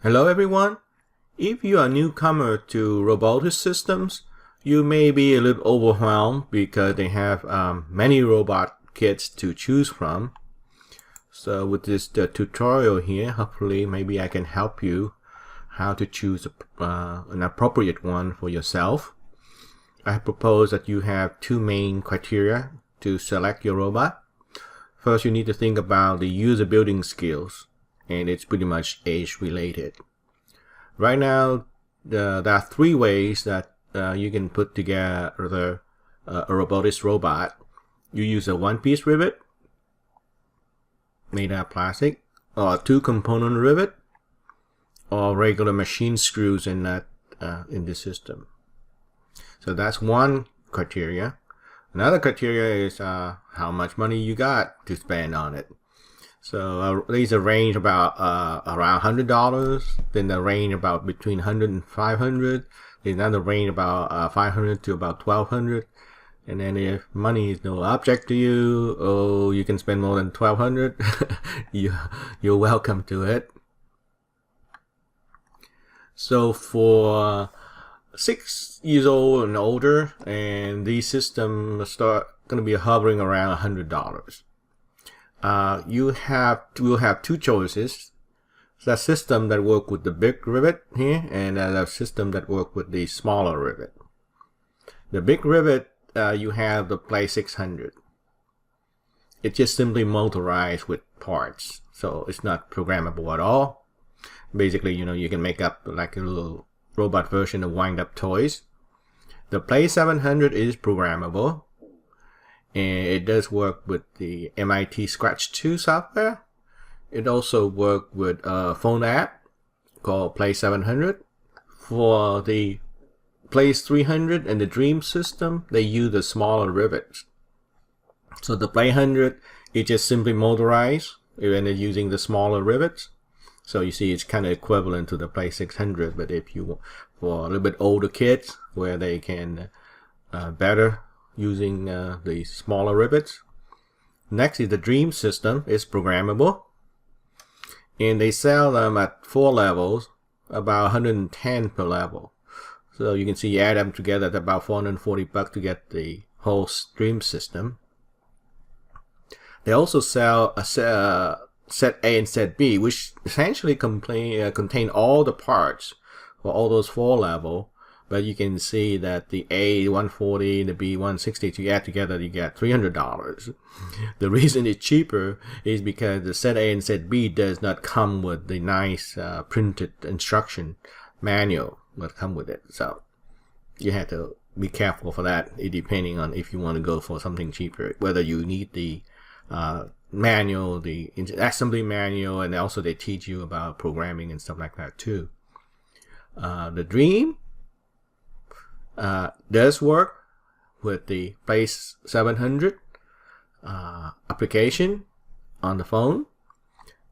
Hello everyone. If you are a newcomer to robotics systems, you may be a little overwhelmed because they have many robot kits to choose from. So with this tutorial here, hopefully maybe I can help you how to choose an appropriate one for yourself. I propose that you have two main criteria to select your robot. First, you need to think about the user building skills, and it's pretty much age related. Right now, there are three ways that you can put together a robotics robot. You use a one-piece rivet made out of plastic, or a two-component rivet, or regular machine screws in the system. So that's one criteria. Another criteria is how much money you got to spend on it. So there's a range about around $100. Then the range about between 100 and 500. There's another range about 500 to about 1200. And then if money is no object to you, or you can spend more than 1200, you're welcome to it. So for 6 years old and older, and these systems start going to be hovering around $100. You will have two choices: the system that work with the big rivet here, and a system that work with the smaller rivet. The big rivet, you have the Play 600. It's just simply motorized with parts, so it's not programmable at all. Basically, you can make up like a little robot version of wind-up toys. The Play 700 is programmable, and it does work with the MIT Scratch 2 software. It also works with a phone app called Play 700. For the Play 300 and the Dream system, they use the smaller rivets. So the Play 100 is just simply motorized, and it's using the smaller rivets. So you see it's kind of equivalent to the Play 600, but if you want for a little bit older kids where they can better using the smaller rivets. Next is the Dream system. It's programmable, and they sell them at 4 levels, about 110 per level. So you can see you add them together at about $440 to get the whole Dream system. They also sell a set A and set B, which essentially contain all the parts for all those 4 levels. But you can see that the A 140 and the B 160, to add together, you get $300. The reason it's cheaper is because the set A and set B does not come with the nice printed instruction manual that come with it. So you have to be careful for that, depending on if you want to go for something cheaper, whether you need the manual, the assembly manual, and also they teach you about programming and stuff like that too. The Dream does work with the Play 700 application on the phone.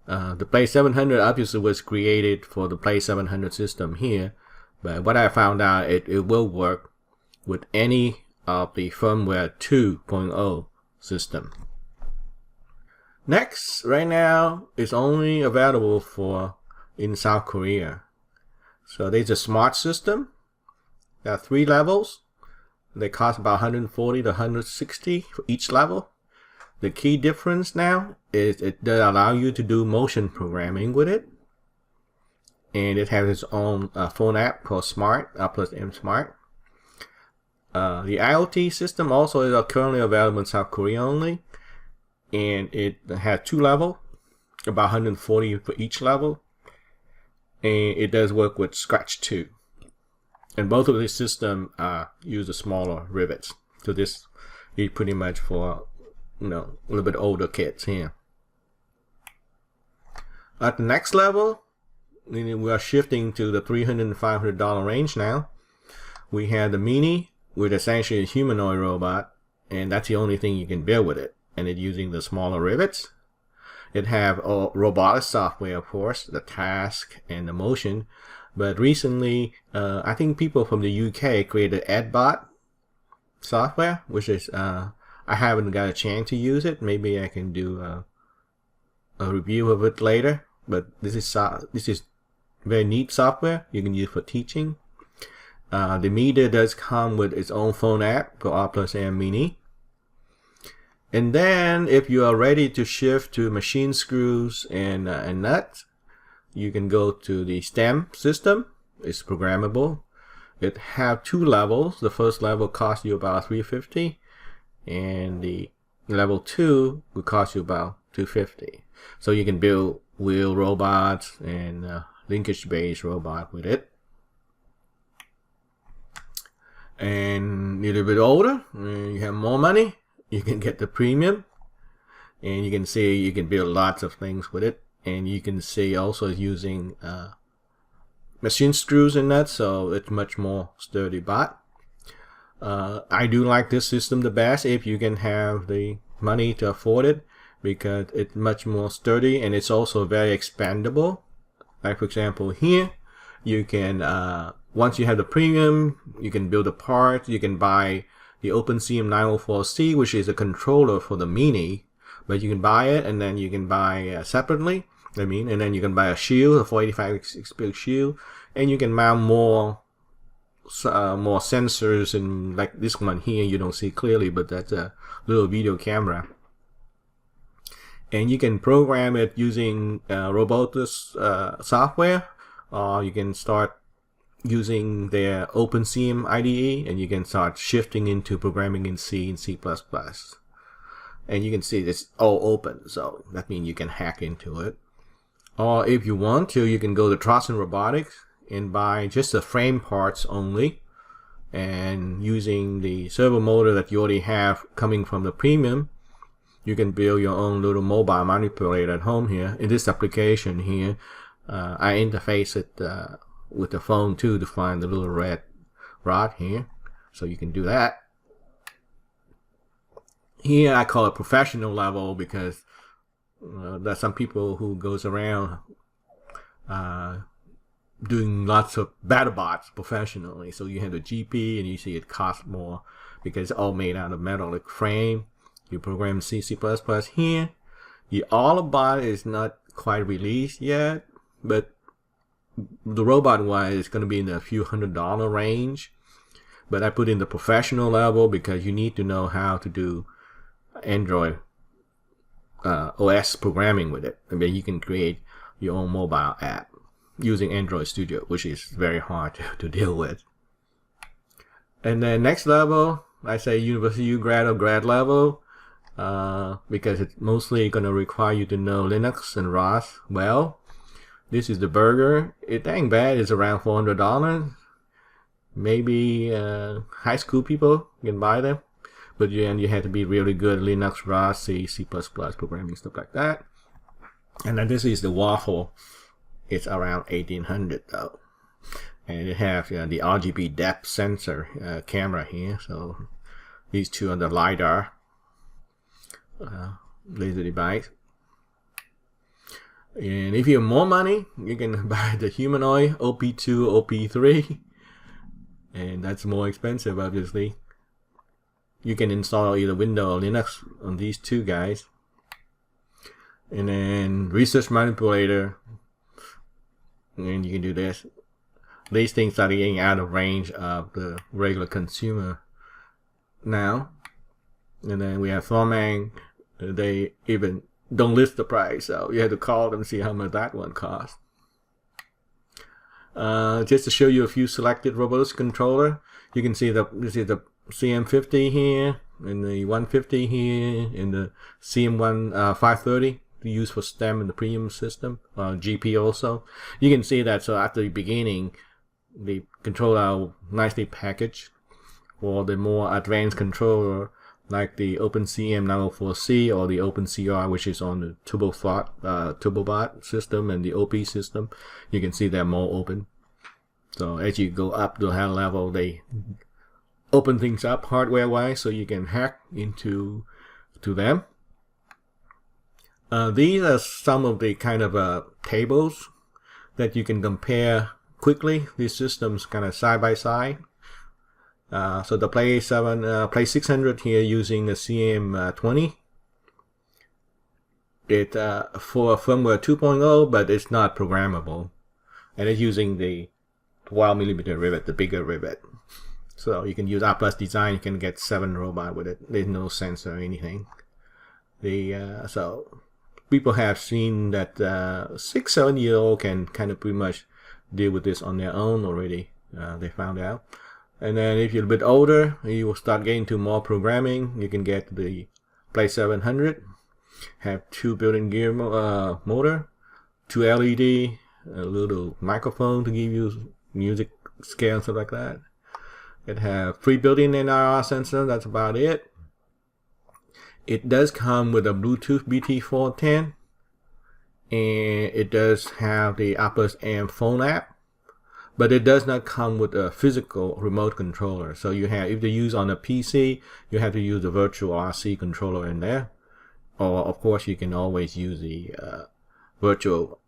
The Play 700 obviously was created for the Play 700 system here, but what I found out, it will work with any of the firmware 2.0 system. Next, right now, it's only available in South Korea. So there's a smart system. There are 3 levels. They cost about $140 to $160 for each level. The key difference now is it does allow you to do motion programming with it. And it has its own phone app called Smart, plus M Smart. The IoT system also is currently available in South Korea only. And it has 2 levels, about $140 for each level. And it does work with Scratch 2. And both of these systems use the smaller rivets. So this is pretty much for a little bit older kids here. At the next level, we are shifting to the $300 and $500 range now. We have the Meanie, with essentially a humanoid robot, and that's the only thing you can build with it. And it's using the smaller rivets. It have robotics software, of course, the task and the motion. But recently, I think people from the UK created EdBot software, which is I haven't got a chance to use it. Maybe I can do a review of it later. But this is very neat software you can use for teaching. The meter does come with its own phone app called R plus M Meanie. And then if you are ready to shift to machine screws and nuts, you can go to the STEM system. It's programmable. It have 2 levels. The first level costs you about $350, and the level 2 will cost you about $250. So you can build wheel robots and linkage-based robot with it. And a little bit older, you have more money, you can get the premium, and you can see you can build lots of things with it. And you can see also using machine screws and nuts, so it's much more sturdy bot. I do like this system the best if you can have the money to afford it, because it's much more sturdy and it's also very expandable. Like for example here, you can once you have the premium, you can build a part. You can buy the OpenCM 904C, which is a controller for the Meanie, but you can buy it and then you can buy separately. And then you can buy a shield, a 485 shield, and you can mount more sensors, and like this one here you don't see clearly, but that's a little video camera. And you can program it using ROBOTIS software, or you can start using their OpenCM IDE, and you can start shifting into programming in C and C++. And you can see it's all open, so that means you can hack into it. Or if you want to, you can go to Trosson Robotics and buy just the frame parts only, and using the servo motor that you already have coming from the premium, you can build your own little mobile manipulator at home here. In this application here, I interface it with the phone too to find the little red rod here, so you can do that. Here I call it professional level because there's some people who goes around doing lots of BattleBots professionally. So you have the GP, and you see it costs more because it's all made out of metallic frame. You program C++ here. The Autobot is not quite released yet, but the robot one is going to be in the few $100 range. But I put in the professional level because you need to know how to do Android OS programming with it. I mean, you can create your own mobile app using Android Studio, which is very hard to deal with. And then next level, I say University grad or grad level, because it's mostly going to require you to know Linux and ROS well. This is the burger. It ain't bad. It's around $400. Maybe high school people can buy them. But then you have to be really good at Linux, ROS, C, C++ programming, stuff like that. And then this is the waffle. It's around $1,800 though. And it has the RGB depth sensor camera here. So these two are the LiDAR laser device. And if you have more money, you can buy the Humanoid OP2, OP3. And that's more expensive, obviously. You can install either Windows or Linux on these two guys. And then research manipulator. And you can do this. These things are getting out of range of the regular consumer now. And then we have Thorman. They even don't list the price, so you have to call them and see how much that one costs. Just to show you a few selected ROBOTIS controller, you can see this is the CM50 here, and the 150 here, and the CM1 530 used for STEM in the premium system, GP also. You can see that. So at the beginning, the controller are nicely packaged. For the more advanced controller, like the OpenCM 904C or the OpenCR, which is on the TurboBot system and the OP system, you can see they're more open. So as you go up to higher level, they open things up hardware-wise, so you can hack into them. These are some of the kind of tables that you can compare quickly. These systems kind of side by side. So the Play 600 here using the CM20. It for firmware 2.0, but it's not programmable. and it's using the 12mm rivet, the bigger rivet. So you can use R+ design. You can get 7 robots with it. There's no sensor or anything. So people have seen that 6-7-year-old can kind of pretty much deal with this on their own already. They found out. And then if you're a bit older, you will start getting to more programming. You can get the Play 700, have 2 built-in gear motor, 2 LED, a little microphone to give you music scale and stuff like that. It have 3 built-in NIR sensor. That's about it. It does come with a Bluetooth BT410, and it does have the R+ AM phone app. But it does not come with a physical remote controller. So you have, if you use on a PC, you have to use the virtual RC controller in there. Or of course, you can always use the virtual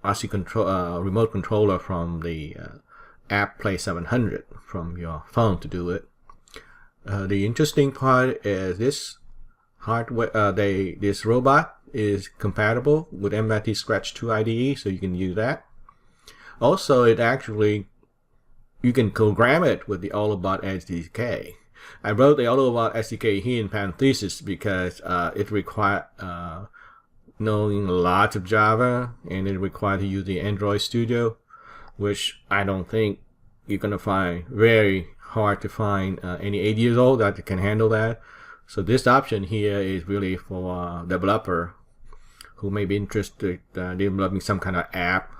RC remote controller from the app Play 700 from your phone to do it. The interesting part is this hardware. This robot is compatible with MIT Scratch 2 IDE, so you can use that. Also, it actually, you can program it with the Autobot SDK. I wrote the Autobot SDK here in parentheses because it requires knowing lots of Java, and it requires to use the Android Studio, which I don't think you're going to find very hard to find any 8 years old that can handle that. So this option here is really for developer who may be interested in developing some kind of app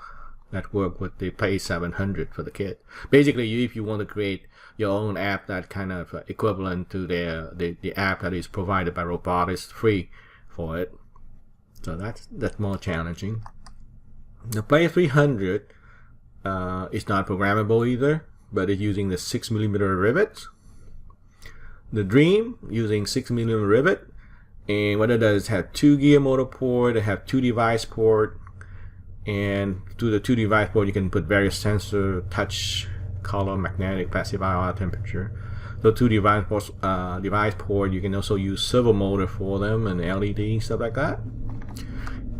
that work with the Play 700 for the kit. Basically, if you want to create your own app that kind of equivalent to the app that is provided by ROBOTIS free for it. So that's more challenging. The Play 300 is not programmable either, but it's using the 6mm rivets. The Dream using 6mm rivet, and what it does is have 2 gear motor port, it have 2 device port. And through the 2 device port, you can put various sensor, touch, color, magnetic, passive IR, temperature. So 2 device port, you can also use servo motor for them and LED, stuff like that.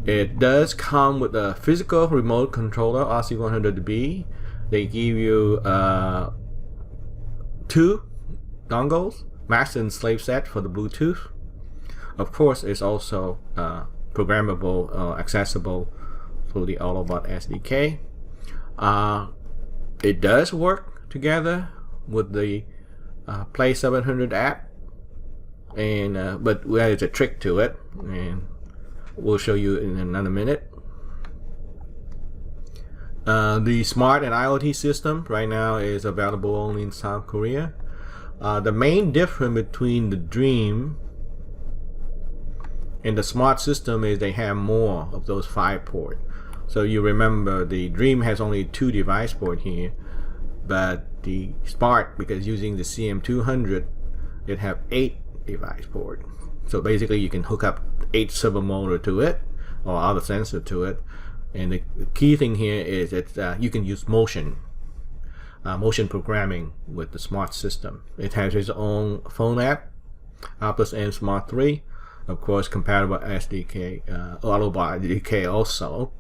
It does come with a physical remote controller, RC100B. They give you 2 dongles, master and slave set for the Bluetooth. Of course, it's also programmable, accessible through the Autobot SDK. It does work together with the Play 700 app, and but there is a trick to it, and we'll show you in another minute. The Smart and IoT system right now is available only in South Korea. The main difference between the Dream and the Smart system is they have more of those 5 ports. So you remember the Dream has only 2 device port here, but the Smart, because using the CM200, it have 8 device port. So basically you can hook up 8 servo motor to it or other sensor to it. And the key thing here is that you can use motion programming with the Smart system. It has its own phone app, R+ AM Smart 3, of course compatible SDK, Autobot SDK also.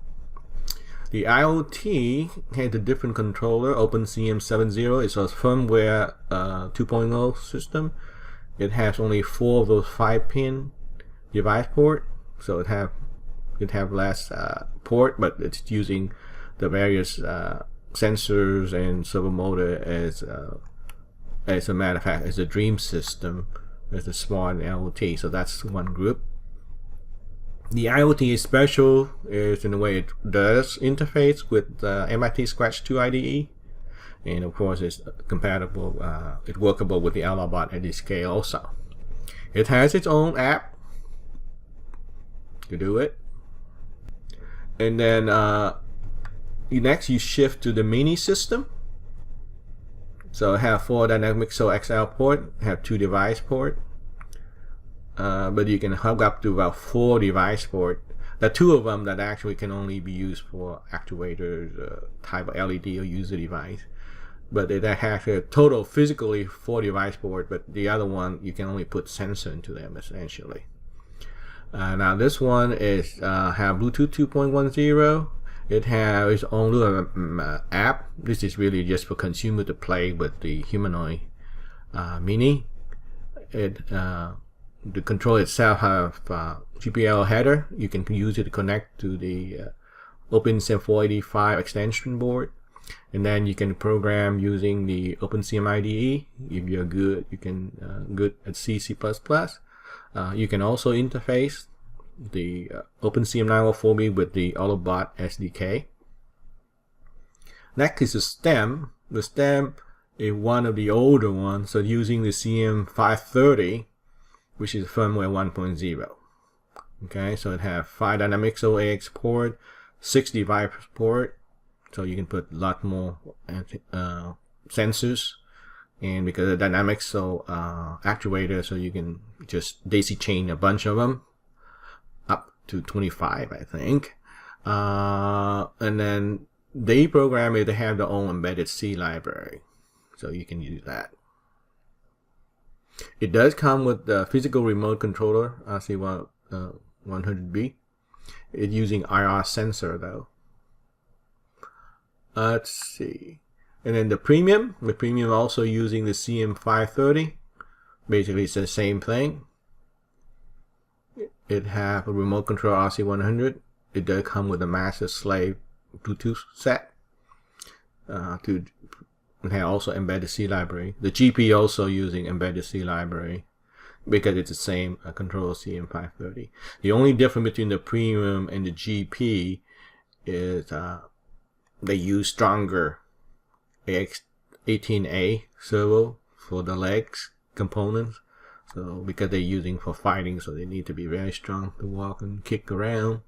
The IoT has a different controller, OpenCM70. It's a firmware 2.0 system. It has only 4 of those 5-pin device port, so it have less port, but it's using the various sensors and servo motor as a matter of fact as a Dream system, as a Smart IoT. So that's one group. The IoT is special is in the way it does interface with MIT Scratch 2 IDE, and of course it's compatible, it's workable with the Autobot SDK also. It has its own app to do it, and then next you shift to the Meanie system. So I have 4 dynamic XL port, have 2 device port. But you can hook up to about 4 device port. There are 2 of them that actually can only be used for actuators, type of LED or user device. But it has a total physically 4 device port, but the other one you can only put sensor into them essentially. Now this one is have Bluetooth 2.10, It has its own little app. This is really just for consumer to play with the Humanoid Meanie. The controller itself have GPL header. You can use it to connect to the OpenCM 485 extension board, and then you can program using the OpenCM IDE. If you're good, you can good at C, C++. You can also interface the OpenCM 904B with the Autobot SDK. Next is the stem. The stem is one of the older ones, so using the CM530, which is firmware 1.0. Okay, so it has 5 dynamic AX port, 6 device port, so you can put a lot more sensors, and because of dynamics actuator, so you can just daisy chain a bunch of them up to 25, I think. And then they program it to have their own embedded C library, so you can use that. It does come with the physical remote controller RC100B. It's using IR sensor though. Let's see. And then the premium also using the CM530. Basically it's the same thing. It have a remote control RC100. It does come with a master slave Bluetooth set. It has also embedded C library. The GP also using embedded C library because it's the same controller CM530. The only difference between the premium and the GP is they use stronger AX18A servo for the legs components. So because they're using for fighting, so they need to be very strong to walk and kick around.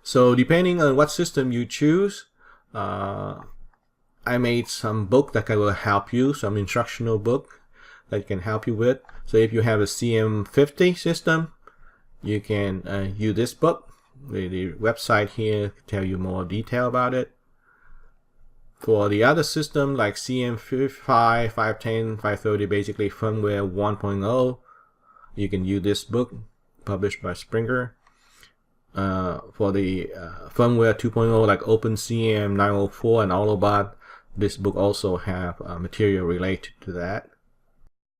So depending on what system you choose, I made some book that will help you, some instructional book that can help you with. So if you have a CM50 system, you can use this book. The website here tell you more detail about it. For the other system like CM5, 510, 530, basically firmware 1.0, you can use this book published by Springer. For the firmware 2.0 like OpenCM 904 and Autobot, this book also have material related to that.